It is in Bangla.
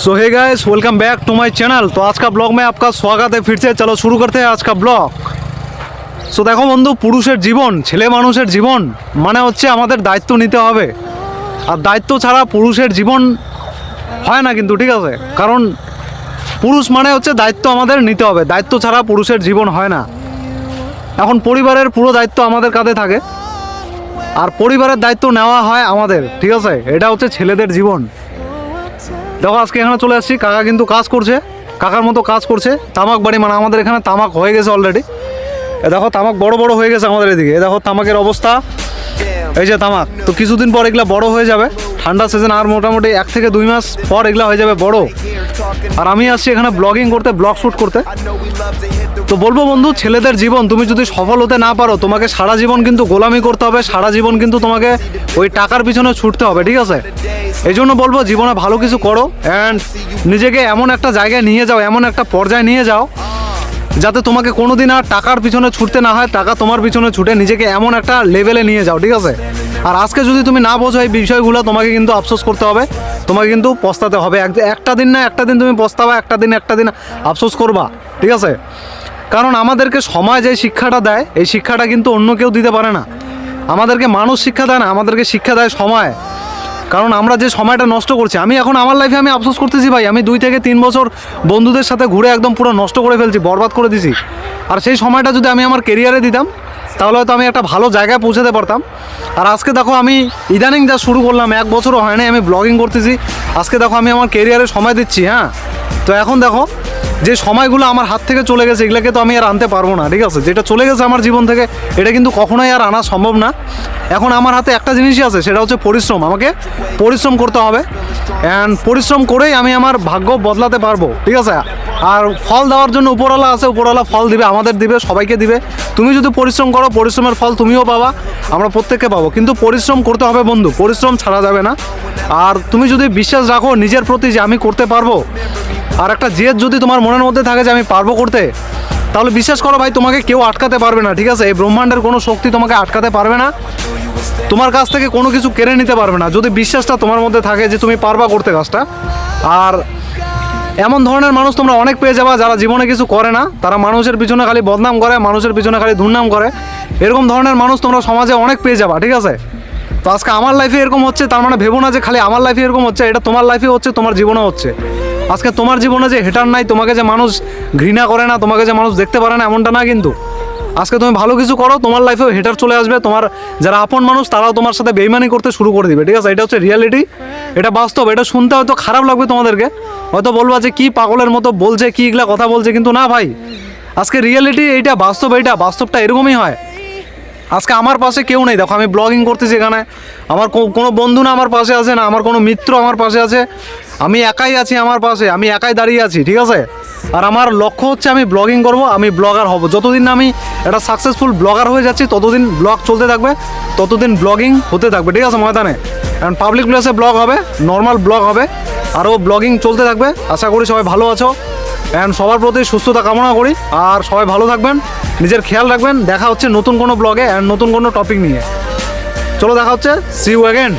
So hey guys, welcome back to my channel. तो आज का ब्लॉग में आपका स्वागत है फिर से। चलो शुरू करते हैं आज का ब्लॉग। सो देखो बंधु, पुरुषের জীবন, ছেলে মানুষের জীবন মানে হচ্ছে আমাদের দায়িত্ব নিতে হবে। আর দায়িত্ব ছাড়া পুরুষের জীবন হয় না কিন্তু, ঠিক আছে? কারণ পুরুষ মানে হচ্ছে দায়িত্ব আমাদের নিতে হবে, দায়িত্ব ছাড়া পুরুষের জীবন হয় না। এখন পরিবারের পুরো দায়িত্ব আমাদের কাঁধে থাকে, আর পরিবারের দায়িত্ব নেওয়া হয় আমাদের, ঠিক আছে? এটা হচ্ছে ছেলেদের জীবন। দেখো আজকে এখানে চলে আসছি, কাকা কিন্তু কাজ করছে, কাকার মতো কাজ করছে। তামাক বাড়ি মানে আমাদের এখানে তামাক হয়ে গেছে অলরেডি। দেখো তামাক বড় বড় হয়ে গেছে আমাদের এদিকে। দেখো তামাকের অবস্থা, এই যে তামাক। তো কিছুদিন পর এগুলা বড় হয়ে যাবে, ঠান্ডা সিজন আর মোটামুটি 1 থেকে 2 মাস পর এগুলা হয়ে যাবে বড়। আর আমি আসছি এখানে ব্লগিং করতে, ব্লগ শ্যুট করতে। তো বলবো বন্ধু, ছেলেদের জীবন তুমি যদি সফল হতে না পারো, তোমাকে সারা জীবন কিন্তু গোলামি করতে হবে, সারা জীবন কিন্তু তোমাকে ওই টাকার পিছনে ছুটতে হবে, ঠিক আছে? এই জন্য বলবো জীবনে ভালো কিছু করো অ্যান্ড নিজেকে এমন একটা জায়গায় নিয়ে যাও, এমন একটা পর্যায়ে নিয়ে যাও যাতে তোমাকে কোনো দিন আর টাকার পিছনে ছুটতে না হয়, টাকা তোমার পিছনে ছুটে নিজেকে এমন একটা লেভেলে নিয়ে যাও, ঠিক আছে? আর আজকে যদি তুমি না বোঝো এই বিষয়গুলো, তোমাকে কিন্তু আফসোস করতে হবে, তোমাকে কিন্তু পস্তাতে হবে। একটা দিন না একটা দিন তুমি পস্তাবা, একটা দিন আফসোস করবা, ঠিক আছে? কারণ আমাদেরকে সমাজ যে শিক্ষাটা দেয়, এই শিক্ষাটা কিন্তু অন্য কেউ দিতে পারে না। আমাদেরকে মানুষ শিক্ষা দেয় না, আমাদেরকে শিক্ষা দেয় সময়। কারণ আমরা যে সময়টা নষ্ট করছি, আমি এখন আমার লাইফে আমি আফসোস করতেছি ভাই, আমি 2 থেকে 3 বছর বন্ধুদের সাথে ঘুরে একদম পুরো নষ্ট করে ফেলছি, বরবাদ করে দিছি। আর সেই সময়টা যদি আমি আমার কেরিয়ারে দিতাম, তাহলে হয়তো আমি একটা ভালো জায়গায় পৌঁছাতে পারতাম। আর আজকে দেখো আমি ইদানিং যা শুরু করলাম, 1 বছরও হয় না আমি ব্লগিং করতেছি। আজকে দেখো আমি আমার কেরিয়ারে সময় দিচ্ছি, হ্যাঁ। তো এখন দেখো যে সময়গুলো আমার হাত থেকে চলে গেছে, এগুলোকে তো আমি আর আনতে পারবো না, ঠিক আছে? যেটা চলে গেছে আমার জীবন থেকে, এটা কিন্তু কখনোই আর আনা সম্ভব না। এখন আমার হাতে একটা জিনিসই আছে, সেটা হচ্ছে পরিশ্রম। আমাকে পরিশ্রম করতে হবে অ্যান্ড পরিশ্রম করেই আমি আমার ভাগ্য বদলাতে পারবো, ঠিক আছে? আর ফল দেওয়ার জন্য উপরওয়ালা আছে, উপরওয়ালা ফল দিবে, আমাদের দিবে, সবাইকে দিবে। তুমি যদি পরিশ্রম করো, পরিশ্রমের ফল তুমিও পাবা, আমরা প্রত্যেককে পাবো। কিন্তু পরিশ্রম করতে হবে বন্ধু, পরিশ্রম ছাড়া যাবে না। আর তুমি যদি বিশ্বাস রাখো নিজের প্রতি যে আমি করতে পারবো, আর একটা জেদ যদি তোমার মনের মধ্যে থাকে যে আমি পারবো করতে, তাহলে বিশ্বাস করো ভাই, তোমাকে কেউ আটকাতে পারবে না, ঠিক আছে? এই ব্রহ্মাণ্ডের কোনো শক্তি তোমাকে আটকাতে পারবে না, তোমার কাছ থেকে কোনো কিছু কেড়ে নিতে পারবে না, যদি বিশ্বাসটা তোমার মধ্যে থাকে যে তুমি পারবা করতে কাজটা। আর এমন ধরনের মানুষ তোমরা অনেক পেয়ে যাবা যারা জীবনে কিছু করে না, তারা মানুষের পিছনে খালি বদনাম করে, মানুষের পিছনে খালি দুর্নাম করে। এরকম ধরনের মানুষ তোমরা সমাজে অনেক পেয়ে যাবা, ঠিক আছে? তো আজকে আমার লাইফে এরকম হচ্ছে, তার মানে ভেবো না যে খালি আমার লাইফে এরকম হচ্ছে, এটা তোমার লাইফে হচ্ছে, তোমার জীবনে হচ্ছে। আজকে তোমার জীবনে যে হেটার নাই, তোমাকে যে মানুষ ঘৃণা করে না, তোমাকে যে মানুষ দেখতে পারে না, এমনটা না কিন্তু। আজকে তুমি ভালো কিছু করো, তোমার লাইফেও হেটার চলে আসবে, তোমার যারা আপন মানুষ তারাও তোমার সাথে বেইমানি করতে শুরু করে দিবে, ঠিক আছে? এটা হচ্ছে রিয়ালিটি, এটা বাস্তব। এটা শুনতে হয়তো খারাপ লাগবে তোমাদেরকে, হয়তো বলবা যে কি পাগলের মতো বলছে, কি এগুলা কথা বলছে, কিন্তু না ভাই, আজকে রিয়ালিটি এইটা, বাস্তব, এইটা বাস্তবটা এরকমই হয়। আজকে আমার পাশে কেউ নেই, দেখো আমি ব্লগিং করতেছি এখানে, আমার কোনো বন্ধু না আমার পাশে আছে, না আমার কোনো মিত্র আমার পাশে আছে, আমি একাই আছি আমার পাশে, আমি একাই দাঁড়িয়ে আছি, ঠিক আছে? আর আমার লক্ষ্য হচ্ছে আমি ব্লগিং করব, আমি ব্লগার হব। যতদিন না আমি একটা সাকসেসফুল ব্লগার হয়ে যাচ্ছি, ততদিন ব্লগ চলতে থাকবে, ততদিন ব্লগিং হতে থাকবে, ঠিক আছে? ময়দানে কারণ পাবলিক প্লেসে ব্লগ হবে, নর্মাল ব্লগ হবে, আরও ব্লগিং চলতে থাকবে। আশা করি সবাই ভালো আছো অ্যান্ড সবার প্রতি সুস্থতা কামনা করি। আর সবাই ভালো থাকবেন, নিজের খেয়াল রাখবেন। দেখা হচ্ছে নতুন কোনো ব্লগে অ্যান্ড নতুন কোনো টপিক নিয়ে। চলো দেখা হচ্ছে, সি ইউ অ্যাগেন।